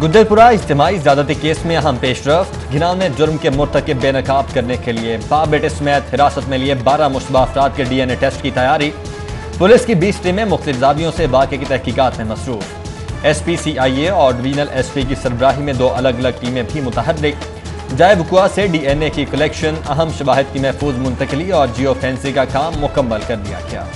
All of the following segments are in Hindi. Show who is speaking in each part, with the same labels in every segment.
Speaker 1: गुजरपुरा इज्तिमाई ज़्यादती केस में अहम पेशरफ्त। घिनौने जुर्म के मुर्तकिब बेनकाब करने के लिए बाप बेटे समेत हिरासत में लिए 12 मुश्तबा अफराद के DNA टेस्ट की तैयारी। पुलिस की 20 टीमें मुख्तलिफ ज़ावियों से वाक़े की तहकीकात में मसरूफ। SP CIA और डिवीजनल SP की सरबराही में 2 अलग अलग टीमें भी मुतहर्रिक। जाए वक़ुआ से DNA की कलेक्शन, अहम शवाहिद की महफूज मुंतकली और जियो फेंसिंग का काम मुकम्मल कर दिया गया।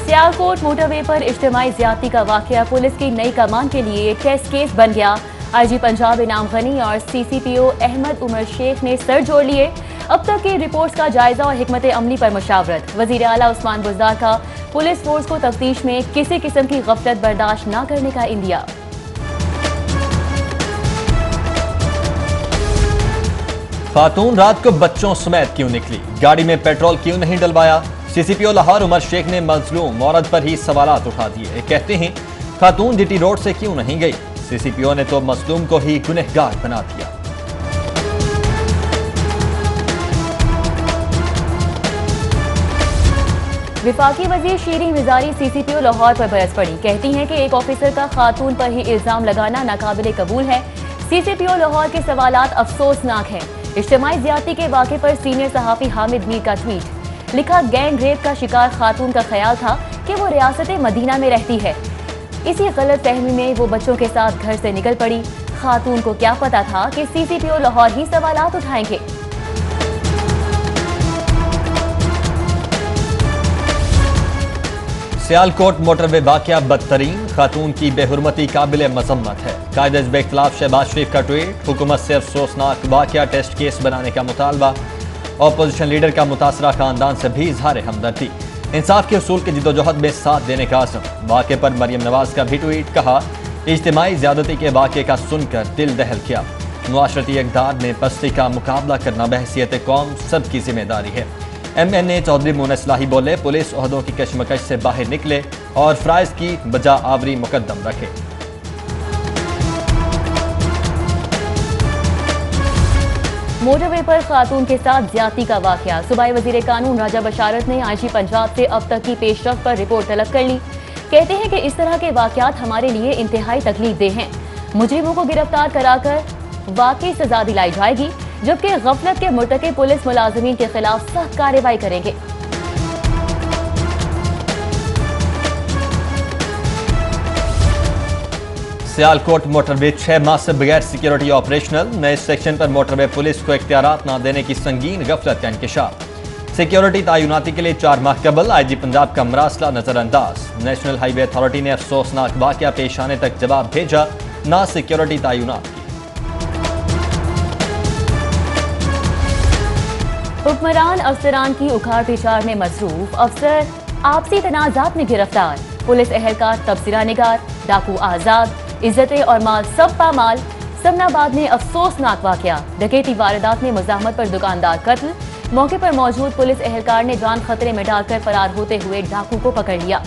Speaker 2: सियालकोट मोटरवे पर इज्तिमाई ज़्यादती का वाक़या पुलिस की नई कमान के लिए टेस्ट केस बन गया। IG पंजाब इनाम गनी और CCPO अहमद उमर शेख ने सर जोड़ लिए। अब तक की रिपोर्ट्स का जायजा और हिकमत अमली पर मुशावरत। वज़ीर आला उस्मान बुज़दार का पुलिस फोर्स को तफ्तीश में किसी किस्म की गफलत बर्दाश्त न करने का इंदिया।
Speaker 1: खातून रात को बच्चों समेत क्यों निकली, गाड़ी में पेट्रोल क्यों नहीं डलवाया। CCPO लाहौर उमर शेख ने मजलूम औरत पर ही सवालात उठा दिए। कहते हैं खातून DT रोड से क्यों नहीं गई। CCPO ने तो मजलूम को ही गुनहगार बना दिया।
Speaker 2: विफाकी वजीर शीरीन मिजारी CCPO लाहौर पर बरस पड़ी। कहती हैं कि एक ऑफिसर का खातून पर ही इल्जाम लगाना नाकाबिले कबूल है। CCPO लाहौर के सवालात अफसोसनाक हैं। इज्तिमाई ज़्यादती के वाक़े पर सीनियर सहाफ़ी हामिद मीर का ट्वीट लिखा, गैंग रेप का शिकार खातून का ख्याल था कि वो रियासत मदीना में रहती है। इसी गलत फहमी में वो बच्चों के साथ घर से निकल पड़ी। खातून को क्या पता था कि CCPO लाहौर ही सवालात उठाएंगे।
Speaker 1: सियालकोट मोटरवे वाक़या बदतरीन, खातून की बेहुरमती काबिल मजम्मत है। कायदे बेख्तिलाफ शहबाज शरीफ का ट्वीट, हुकूमत से अफसोसनाक वाक़या टेस्ट केस बनाने का मुतालबा। अपोजिशन लीडर का मुतासरा खानदान से भी इजहार हमदर्दी। इंसाफ के उसूल की जिदोजहद में साथ देने का आज़म। वाक़े पर मरियम नवाज का भी ट्वीट, कहा इज्तिमाई ज़्यादती के वाक़े का सुनकर दिल दहल किया। मुआशरती इक़दार में पस्ती का मुकाबला करना बहैसियत कौम सबकी जिम्मेदारी है। MNA चौधरी मुनस लाही बोले, पुलिस ओहदों की कशमकश से बाहर निकले और फ़राइज़ की बजा आवरी मुकद्दम रखे।
Speaker 2: मोटरवे पर खातून के साथ ज़्यादती का वाक़या। सूबाई वज़ीर कानून राजा बशारत ने IG पंजाब से अब तक की पेशरफ्त पर रिपोर्ट तलब कर ली। कहते हैं कि इस तरह के वाक़यात हमारे लिए इंतहाई तकलीफदेह हैं। मुजरिमों को गिरफ्तार कराकर वाकई सजा दिलाई जाएगी, जबकि गफलत के मुर्तकिब पुलिस मुलाजिमीन के खिलाफ सख्त कार्रवाई करेंगे।
Speaker 1: सियालकोट मोटरवे 6 माह से बगैर सिक्योरिटी ऑपरेशनल। नए सेक्शन पर मोटरवे पुलिस को इख्तियारात न देने की संगीन गफलत का इंकशाफ। सिक्योरिटी तयनाती के लिए 4 माह कबल IG पंजाब का मरासला नजरअंदाज। नेशनल हाईवे अथॉरिटी ने अफसोसनाक वाक़या पेश आने तक जवाब भेजा, ना सिक्योरिटी तयनात की।
Speaker 2: हुक्मरान अफसरान की उखाड़ पिछाड़ में मसरूफ, अफसर आपसी तनाज़ात में गिरफ्तार। पुलिस एहलकार तबसरा निगार, डाकू आज़ाद, इज्जतें और माल सब पामाल। समनाबाद में अफसोसनाक वाक़या, डकैती वारदात में मुज़ाहमत पर दुकानदार कत्ल। मौके पर मौजूद पुलिस एहलकार ने जान खतरे में डालकर फरार होते हुए डाकू को पकड़ लिया।